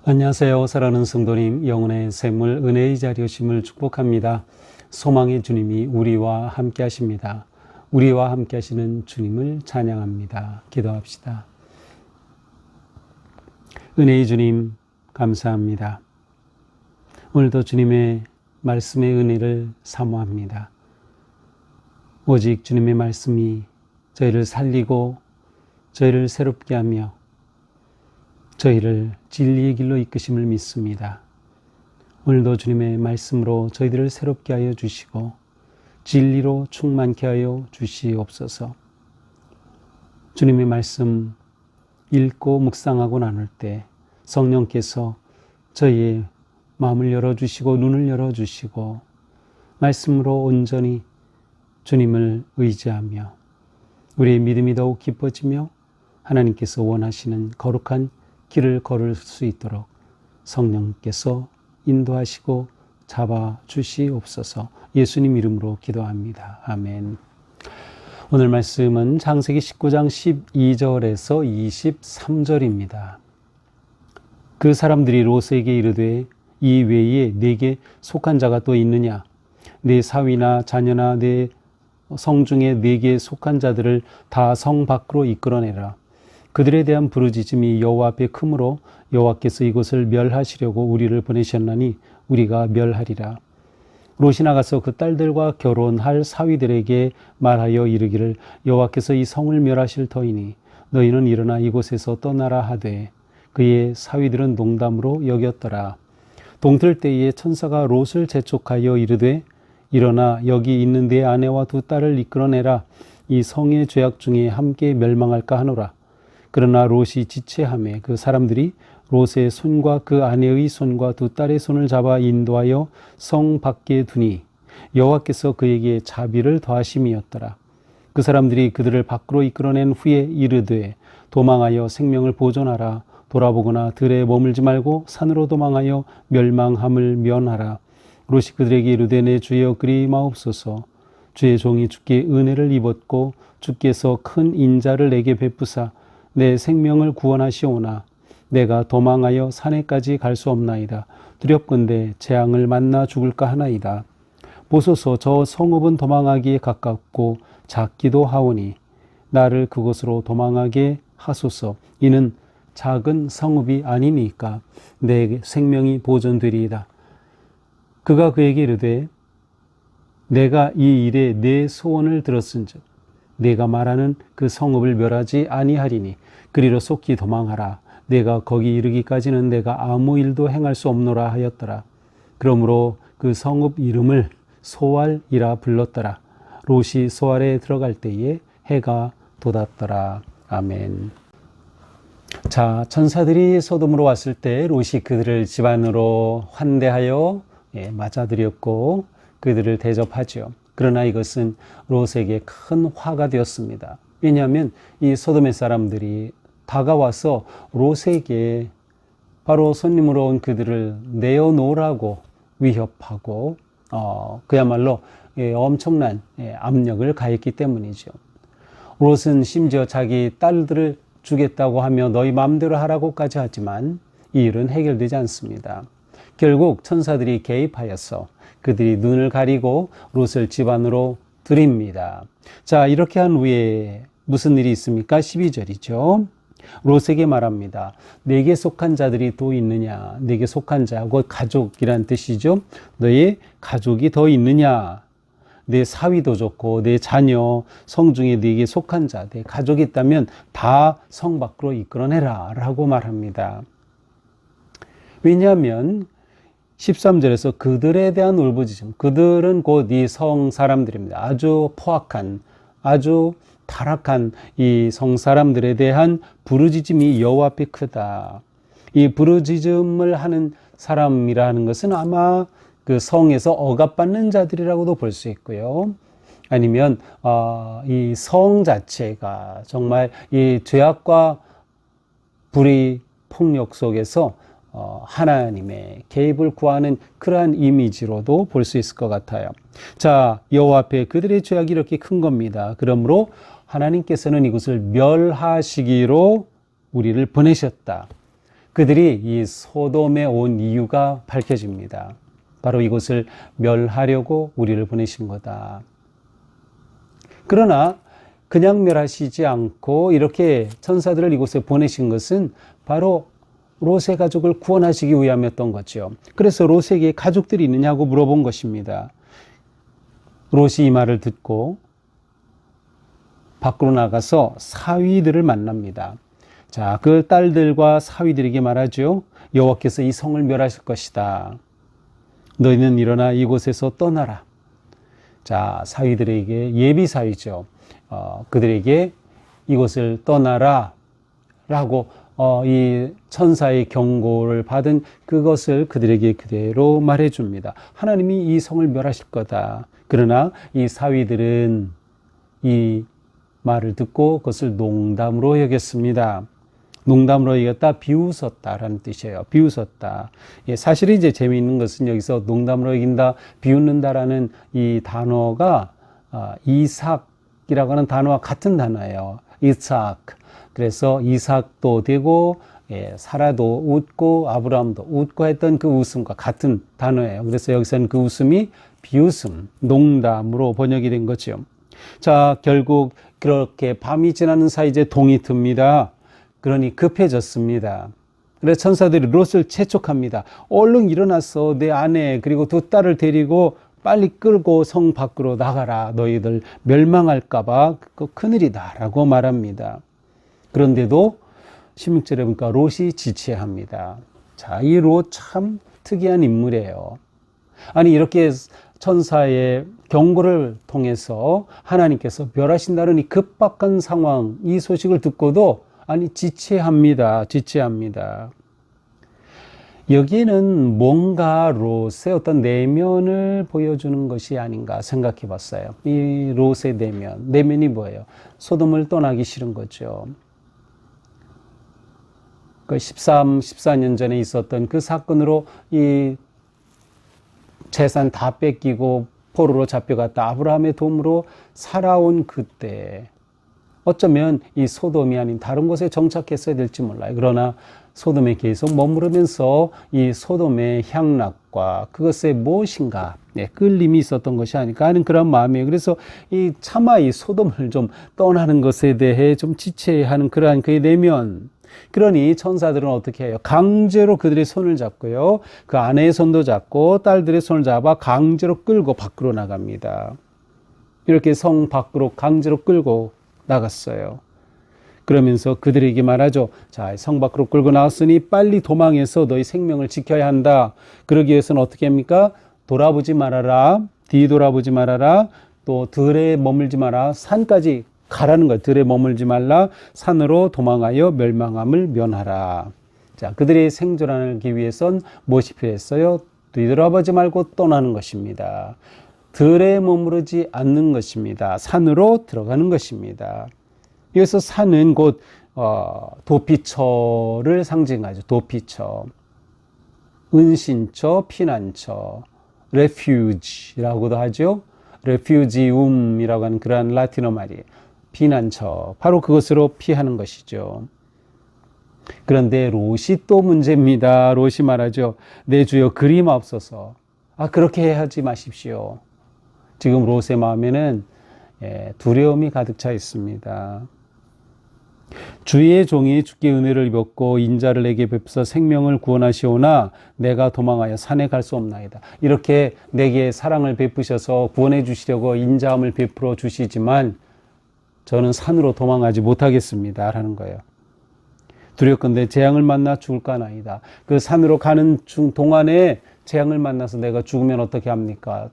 안녕하세요. 사랑하는 성도님, 영혼의 샘물 은혜의 자리 오심을 축복합니다. 소망의 주님이 우리와 함께 하십니다. 우리와 함께 하시는 주님을 찬양합니다. 기도합시다. 은혜의 주님 감사합니다. 오늘도 주님의 말씀의 은혜를 사모합니다. 오직 주님의 말씀이 저희를 살리고 저희를 새롭게 하며 저희를 진리의 길로 이끄심을 믿습니다. 오늘도 주님의 말씀으로 저희들을 새롭게 하여 주시고 진리로 충만케 하여 주시옵소서. 주님의 말씀 읽고 묵상하고 나눌 때 성령께서 저희의 마음을 열어주시고 눈을 열어주시고 말씀으로 온전히 주님을 의지하며 우리의 믿음이 더욱 깊어지며 하나님께서 원하시는 거룩한 길을 걸을 수 있도록 성령께서 인도하시고 잡아주시옵소서. 예수님 이름으로 기도합니다. 아멘. 오늘 말씀은 창세기 19장 12절에서 23절입니다. 그 사람들이 롯에게 이르되 이 외에 네게 속한 자가 또 있느냐? 네 사위나 자녀나 네 성중에 네게 속한 자들을 다 성 밖으로 이끌어내라. 그들에 대한 부르짖음이 여호와 앞에 크므로 여호와께서 이곳을 멸하시려고 우리를 보내셨나니 우리가 멸하리라. 롯이 나가서 그 딸들과 결혼할 사위들에게 말하여 이르기를 여호와께서 이 성을 멸하실 터이니 너희는 일어나 이곳에서 떠나라 하되 그의 사위들은 농담으로 여겼더라. 동틀 때에 천사가 롯을 재촉하여 이르되 일어나 여기 있는 네 아내와 두 딸을 이끌어내라. 이 성의 죄악 중에 함께 멸망할까 하노라. 그러나 롯이 지체하매 그 사람들이 롯의 손과 그 아내의 손과 두 딸의 손을 잡아 인도하여 성 밖에 두니 여호와께서 그에게 자비를 더하심이었더라. 그 사람들이 그들을 밖으로 이끌어낸 후에 이르되 도망하여 생명을 보존하라. 돌아보거나 들에 머물지 말고 산으로 도망하여 멸망함을 면하라. 롯이 그들에게 이르되 내 주여 그리 마옵소서. 주의 종이 주께 은혜를 입었고 주께서 큰 인자를 내게 베푸사 내 생명을 구원하시오나 내가 도망하여 산에까지 갈 수 없나이다. 두렵건대 재앙을 만나 죽을까 하나이다. 보소서 저 성읍은 도망하기에 가깝고 작기도 하오니 나를 그곳으로 도망하게 하소서. 이는 작은 성읍이 아니니까 내 생명이 보존되리이다. 그가 그에게 이르되 내가 이 일에 내 소원을 들었은즉 내가 말하는 그 성읍을 멸하지 아니하리니 그리로 속히 도망하라. 내가 거기 이르기까지는 내가 아무 일도 행할 수 없노라 하였더라. 그러므로 그 성읍 이름을 소알이라 불렀더라. 롯이 소알에 들어갈 때에 해가 돋았더라. 아멘. 자, 천사들이 소돔으로 왔을 때 롯이 그들을 집안으로 환대하여 맞아들였고 그들을 대접하죠. 그러나 이것은 롯에게 큰 화가 되었습니다. 왜냐하면 이 소돔의 사람들이 다가와서 롯에게 바로 손님으로 온 그들을 내어놓으라고 위협하고 그야말로 엄청난 압력을 가했기 때문이죠. 롯은 심지어 자기 딸들을 주겠다고 하며 너희 마음대로 하라고까지 하지만 이 일은 해결되지 않습니다. 결국 천사들이 개입하여서 그들이 눈을 가리고 롯을 집 안으로 들입니다. 자, 이렇게 한 후에 무슨 일이 있습니까? 12절이죠. 롯에게 말합니다. 내게 속한 자들이 또 있느냐? 내게 속한 자, 곧 가족이란 뜻이죠. 너의 가족이 더 있느냐? 내 사위도 좋고 내 자녀, 성중에 네게 속한 자, 내 가족이 있다면 다 성 밖으로 이끌어내라 라고 말합니다. 왜냐하면 13절에서 그들에 대한 울부짖음, 그들은 곧 이 성 사람들입니다. 아주 포악한, 아주 타락한 이 성 사람들에 대한 부르짖음이 여호와 앞에 크다. 이 부르짖음을 하는 사람이라는 것은 아마 그 성에서 억압받는 자들이라고도 볼 수 있고요. 아니면 이 성 자체가 정말 이 죄악과 불의 폭력 속에서 하나님의 개입을 구하는 그러한 이미지로도 볼 수 있을 것 같아요. 자, 여호와 앞에 그들의 죄악이 이렇게 큰 겁니다. 그러므로 하나님께서는 이곳을 멸하시기로 우리를 보내셨다. 그들이 이 소돔에 온 이유가 밝혀집니다. 바로 이곳을 멸하려고 우리를 보내신 거다. 그러나 그냥 멸하시지 않고 이렇게 천사들을 이곳에 보내신 것은 바로 롯의 가족을 구원하시기 위함이었던 거죠. 그래서 롯에게 가족들이 있느냐고 물어본 것입니다. 롯이 이 말을 듣고 밖으로 나가서 사위들을 만납니다. 자, 그 딸들과 사위들에게 말하죠. 여호와께서 이 성을 멸하실 것이다. 너희는 일어나 이곳에서 떠나라. 자, 사위들에게 예비 사위죠. 그들에게 이곳을 떠나라 라고 이 천사의 경고를 받은 그것을 그들에게 그대로 말해줍니다. 하나님이 이 성을 멸하실 거다. 그러나 이 사위들은 이 말을 듣고 그것을 농담으로 여겼습니다. 농담으로 여겼다, 비웃었다라는 뜻이에요. 비웃었다. 예, 사실 이제 재미있는 것은 여기서 농담으로 여긴다, 비웃는다라는 이 단어가 이삭이라고 하는 단어와 같은 단어예요. 이삭. 그래서 이삭도 되고 사라도 웃고 아브라함도 웃고 했던 그 웃음과 같은 단어예요. 그래서 여기서는 그 웃음이 비웃음, 농담으로 번역이 된 거죠. 자, 결국 그렇게 밤이 지나는 사이 이제 동이 듭니다. 그러니 급해졌습니다. 그래서 천사들이 롯을 재촉합니다. 얼른 일어나서 내 아내 그리고 두 딸을 데리고 빨리 끌고 성 밖으로 나가라. 너희들 멸망할까 봐 큰일이다 라고 말합니다. 그런데도 16절에 보니까 롯이 지체합니다. 자, 이 롯 참 특이한 인물이에요. 아니 이렇게 천사의 경고를 통해서 하나님께서 멸하신다는 이 급박한 상황, 이 소식을 듣고도 지체합니다. 지체합니다. 여기에는 뭔가 롯의 어떤 내면을 보여주는 것이 아닌가 생각해 봤어요. 이 롯의 내면이 뭐예요? 소돔을 떠나기 싫은 거죠. 그 14년 전에 있었던 그 사건으로 이 재산 다 뺏기고 포로로 잡혀갔다 아브라함의 도움으로 살아온 그때 어쩌면 이 소돔이 아닌 다른 곳에 정착했어야 될지 몰라요. 그러나 소돔에 계속 머무르면서 이 소돔의 향락과 그것의 무엇인가 끌림이 있었던 것이 아닐까 하는 그런 마음이에요. 그래서 차마 이 소돔을 좀 떠나는 것에 대해 좀 지체하는 그러한 그의 내면. 그러니 천사들은 어떻게 해요? 강제로 그들의 손을 잡고요. 그 아내의 손도 잡고 딸들의 손을 잡아 강제로 끌고 밖으로 나갑니다. 이렇게 성 밖으로 강제로 끌고 나갔어요. 그러면서 그들에게 말하죠. 자, 성 밖으로 끌고 나왔으니 빨리 도망해서 너희 생명을 지켜야 한다. 그러기 위해서는 어떻게 합니까? 돌아보지 말아라. 뒤돌아보지 말아라. 또 들에 머물지 마라. 산까지 가라는 거예요. 들에 머물지 말라. 산으로 도망하여 멸망함을 면하라. 자, 그들이 생존하기 위해선 무엇이 필요했어요? 뒤돌아보지 말고 떠나는 것입니다. 들에 머무르지 않는 것입니다. 산으로 들어가는 것입니다. 여기서 산은 곧 도피처를 상징하죠. 도피처, 은신처, 피난처, refuge라고도 하죠. refugium이라고 하는 그러한 라틴어 말이에요. 피난처, 바로 그것으로 피하는 것이죠. 그런데 롯이 또 문제입니다. 롯이 말하죠. 내 주여 그리마옵소서. 그렇게 하지 마십시오. 지금 롯의 마음에는 두려움이 가득 차 있습니다. 주의 종이 주께 은혜를 입었고 인자를 내게 베푸사 생명을 구원하시오나 내가 도망하여 산에 갈 수 없나이다. 이렇게 내게 사랑을 베푸셔서 구원해 주시려고 인자함을 베풀어 주시지만 저는 산으로 도망하지 못하겠습니다 라는 거예요. 두렵건대 재앙을 만나 죽을까나이다. 그 산으로 가는 동안에 재앙을 만나서 내가 죽으면 어떻게 합니까?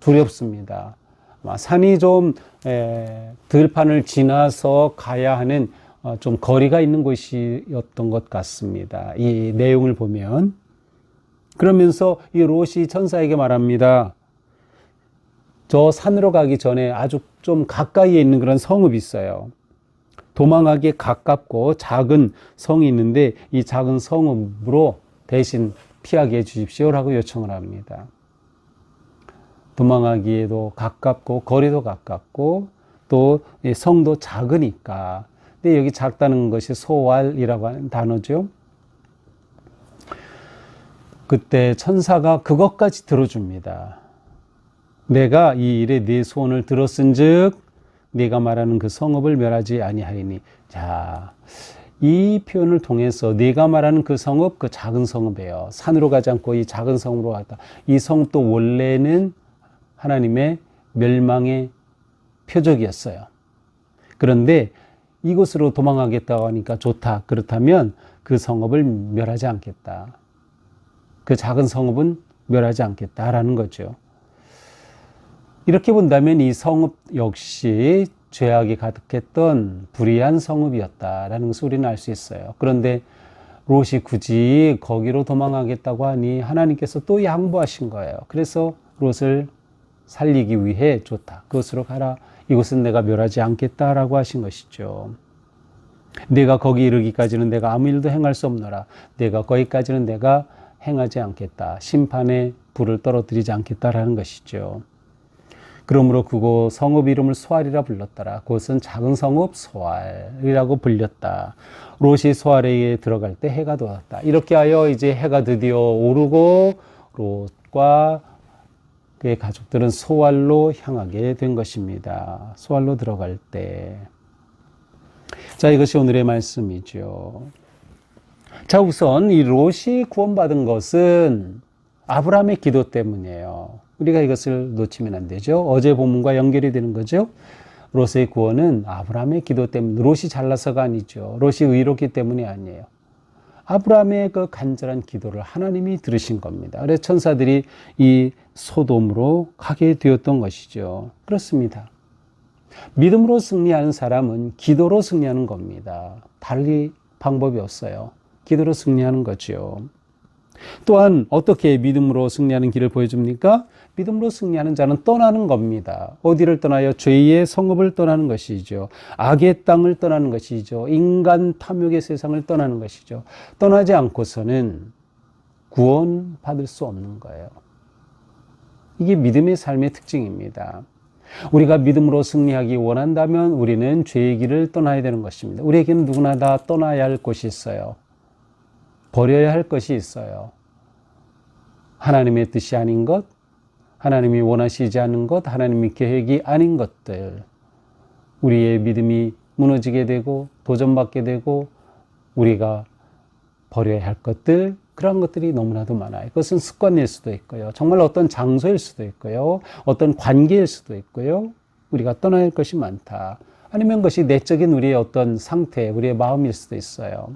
두렵습니다. 산이 좀 들판을 지나서 가야 하는 좀 거리가 있는 곳이었던 것 같습니다. 이 내용을 보면. 그러면서 이 롯이 천사에게 말합니다. 저 산으로 가기 전에 아주 좀 가까이에 있는 그런 성읍이 있어요. 도망하기에 가깝고 작은 성이 있는데 이 작은 성읍으로 대신 피하게 해주십시오라고 요청을 합니다. 도망하기에도 가깝고 거리도 가깝고 또 성도 작으니까. 근데 여기 작다는 것이 소왈이라고 하는 단어죠. 그때 천사가 그것까지 들어줍니다. 내가 이 일에 네 소원을 들었은즉 네가 말하는 그 성읍을 멸하지 아니하리니. 자, 이 표현을 통해서 네가 말하는 그 성읍, 그 작은 성읍이에요. 산으로 가지 않고 이 작은 성으로 갔다. 이 성읍도 원래는 하나님의 멸망의 표적이었어요. 그런데 이곳으로 도망가겠다고 하니까 좋다. 그렇다면 그 성읍을 멸하지 않겠다. 그 작은 성읍은 멸하지 않겠다라는 거죠. 이렇게 본다면 이 성읍 역시 죄악이 가득했던 불의한 성읍이었다라는 것을 우리는 알 수 있어요. 그런데 롯이 굳이 거기로 도망가겠다고 하니 하나님께서 또 양보하신 거예요. 그래서 롯을 살리기 위해 좋다. 그곳으로 가라. 이곳은 내가 멸하지 않겠다라고 하신 것이죠. 내가 거기 이르기까지는 내가 아무 일도 행할 수 없노라. 내가 거기까지는 내가 행하지 않겠다. 심판의 불을 떨어뜨리지 않겠다라는 것이죠. 그러므로 그곳 성읍 이름을 소알이라 불렀더라. 그것은 작은 성읍 소알이라고 불렸다. 롯이 소알에 들어갈 때 해가 돋았다. 이렇게 하여 이제 해가 드디어 오르고 롯과 그의 가족들은 소알로 향하게 된 것입니다. 소알로 들어갈 때. 자, 이것이 오늘의 말씀이죠. 자, 우선 이 롯이 구원받은 것은 아브라함의 기도 때문이에요. 우리가 이것을 놓치면 안 되죠. 어제 본문과 연결이 되는 거죠. 롯의 구원은 아브라함의 기도 때문에, 롯이 잘나서가 아니죠. 롯이 의롭기 때문이 아니에요. 아브라함의 그 간절한 기도를 하나님이 들으신 겁니다. 그래서 천사들이 이 소돔으로 가게 되었던 것이죠. 그렇습니다. 믿음으로 승리하는 사람은 기도로 승리하는 겁니다. 달리 방법이 없어요. 기도로 승리하는 거죠. 또한 어떻게 믿음으로 승리하는 길을 보여줍니까? 믿음으로 승리하는 자는 떠나는 겁니다. 어디를 떠나요? 죄의 성읍을 떠나는 것이죠. 악의 땅을 떠나는 것이죠. 인간 탐욕의 세상을 떠나는 것이죠. 떠나지 않고서는 구원받을 수 없는 거예요. 이게 믿음의 삶의 특징입니다. 우리가 믿음으로 승리하기 원한다면 우리는 죄의 길을 떠나야 되는 것입니다. 우리에게는 누구나 다 떠나야 할 곳이 있어요. 버려야 할 것이 있어요. 하나님의 뜻이 아닌 것, 하나님이 원하시지 않는 것, 하나님의 계획이 아닌 것들, 우리의 믿음이 무너지게 되고 도전받게 되고 우리가 버려야 할 것들, 그런 것들이 너무나도 많아요. 그것은 습관일 수도 있고요. 정말 어떤 장소일 수도 있고요. 어떤 관계일 수도 있고요. 우리가 떠나야 할 것이 많다. 아니면 그것이 내적인 우리의 어떤 상태, 우리의 마음일 수도 있어요.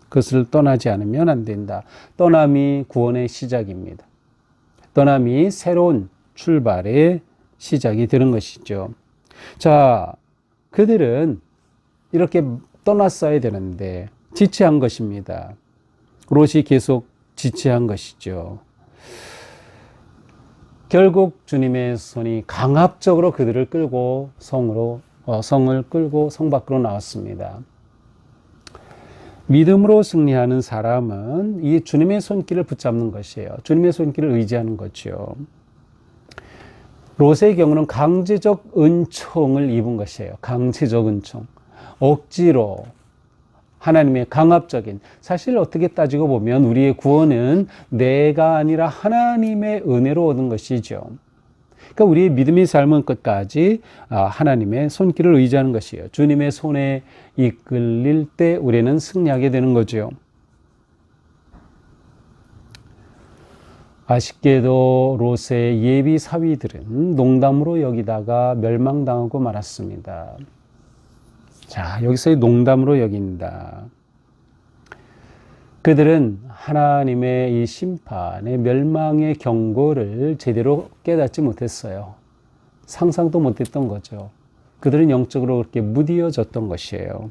그것을 떠나지 않으면 안 된다. 떠남이 구원의 시작입니다. 떠남이 새로운 출발의 시작이 되는 것이죠. 자, 그들은 이렇게 떠났어야 되는데 지체한 것입니다. 롯이 계속 지체한 것이죠. 결국 주님의 손이 강압적으로 그들을 끌고 성을 끌고 성 밖으로 나왔습니다. 믿음으로 승리하는 사람은 이 주님의 손길을 붙잡는 것이에요. 주님의 손길을 의지하는 거죠. 롯의 경우는 강제적 은총을 입은 것이에요. 강제적 은총. 억지로 하나님의 강압적인, 사실 어떻게 따지고 보면 우리의 구원은 내가 아니라 하나님의 은혜로 얻은 것이죠. 그러니까 우리의 믿음의 삶은 끝까지 하나님의 손길을 의지하는 것이에요. 주님의 손에 이끌릴 때 우리는 승리하게 되는 거죠. 아쉽게도 롯의 예비 사위들은 농담으로 여기다가 멸망당하고 말았습니다. 자, 여기서의 농담으로 여긴다. 그들은 하나님의 이 심판의 멸망의 경고를 제대로 깨닫지 못했어요. 상상도 못했던 거죠. 그들은 영적으로 그렇게 무디어졌던 것이에요.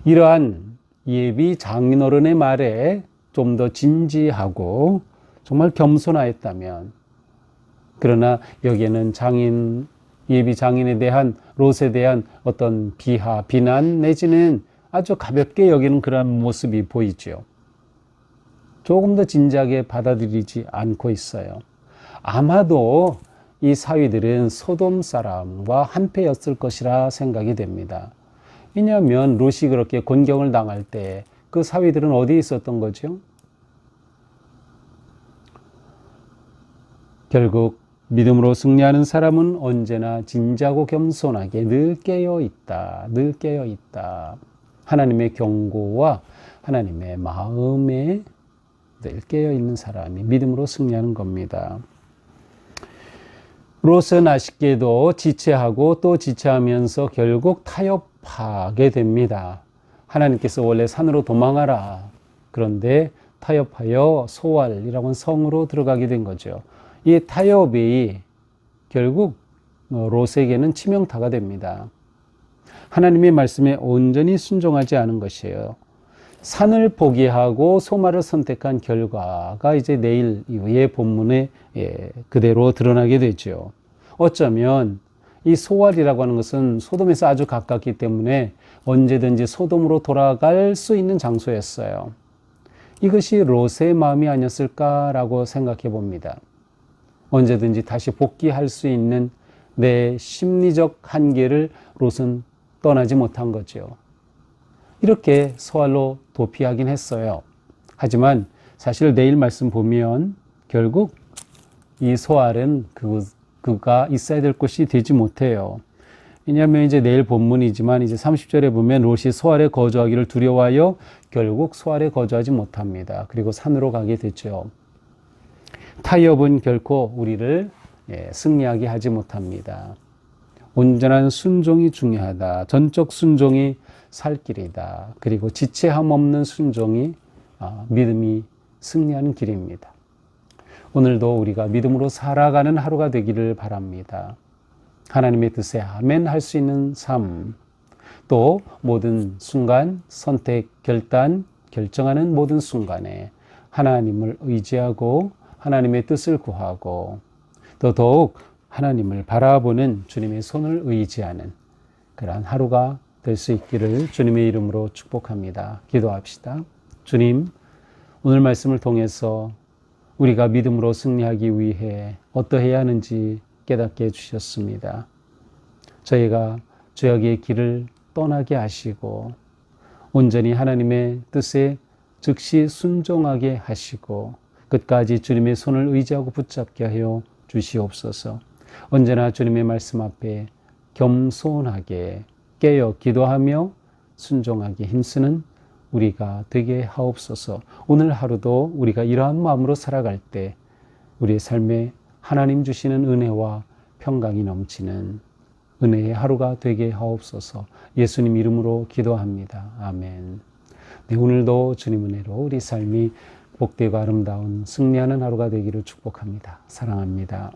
이러한 예비 장인어른의 말에 좀 더 진지하고 정말 겸손하였다면, 그러나 여기에는 예비 장인에 대한, 롯에 대한 어떤 비하, 비난 내지는 아주 가볍게 여기는 그런 모습이 보이죠. 조금 더 진지하게 받아들이지 않고 있어요. 아마도 이 사위들은 소돔 사람과 한패였을 것이라 생각이 됩니다. 왜냐하면 롯이 그렇게 곤경을 당할 때 그 사위들은 어디에 있었던 거죠? 결국 믿음으로 승리하는 사람은 언제나 진지하고 겸손하게 늘 깨어 있다. 늘 깨어 있다. 하나님의 경고와 하나님의 마음에 늘 깨어 있는 사람이 믿음으로 승리하는 겁니다. 롯은 아쉽게도 지체하고 또 지체하면서 결국 타협하게 됩니다. 하나님께서 원래 산으로 도망하라. 그런데 타협하여 소알이라고 하는 성으로 들어가게 된 거죠. 이 타협이 결국 롯에게는 치명타가 됩니다. 하나님의 말씀에 온전히 순종하지 않은 것이에요. 산을 포기하고 소말을 선택한 결과가 이제 내일 이후의 본문에 그대로 드러나게 되죠. 어쩌면 이 소알이라고 하는 것은 소돔에서 아주 가깝기 때문에 언제든지 소돔으로 돌아갈 수 있는 장소였어요. 이것이 롯의 마음이 아니었을까라고 생각해 봅니다. 언제든지 다시 복귀할 수 있는 내 심리적 한계를 롯은 떠나지 못한 거죠. 이렇게 소알로 도피하긴 했어요. 하지만 사실 내일 말씀 보면 결국 이 소알은 그가 있어야 될 곳이 되지 못해요. 왜냐하면 이제 내일 본문이지만 이제 30절에 보면 롯이 소알에 거주하기를 두려워하여 결국 소알에 거주하지 못합니다. 그리고 산으로 가게 되죠. 타협은 결코 우리를 승리하게 하지 못합니다. 온전한 순종이 중요하다. 전적 순종이 살 길이다. 그리고 지체함 없는 순종이 믿음이 승리하는 길입니다. 오늘도 우리가 믿음으로 살아가는 하루가 되기를 바랍니다. 하나님의 뜻에 아멘 할 수 있는 삶, 또 모든 순간 선택, 결단, 결정하는 모든 순간에 하나님을 의지하고 하나님의 뜻을 구하고 또 더욱 하나님을 바라보는 주님의 손을 의지하는 그러한 하루가 될 수 있기를 주님의 이름으로 축복합니다. 기도합시다. 주님, 오늘 말씀을 통해서 우리가 믿음으로 승리하기 위해 어떠해야 하는지 깨닫게 해주셨습니다. 저희가 죄악의 길을 떠나게 하시고 온전히 하나님의 뜻에 즉시 순종하게 하시고 끝까지 주님의 손을 의지하고 붙잡게 하여 주시옵소서. 언제나 주님의 말씀 앞에 겸손하게 깨어 기도하며 순종하게 힘쓰는 우리가 되게 하옵소서. 오늘 하루도 우리가 이러한 마음으로 살아갈 때 우리의 삶에 하나님 주시는 은혜와 평강이 넘치는 은혜의 하루가 되게 하옵소서. 예수님 이름으로 기도합니다. 아멘. 네, 오늘도 주님 은혜로 우리 삶이 복되고 아름다운 승리하는 하루가 되기를 축복합니다. 사랑합니다.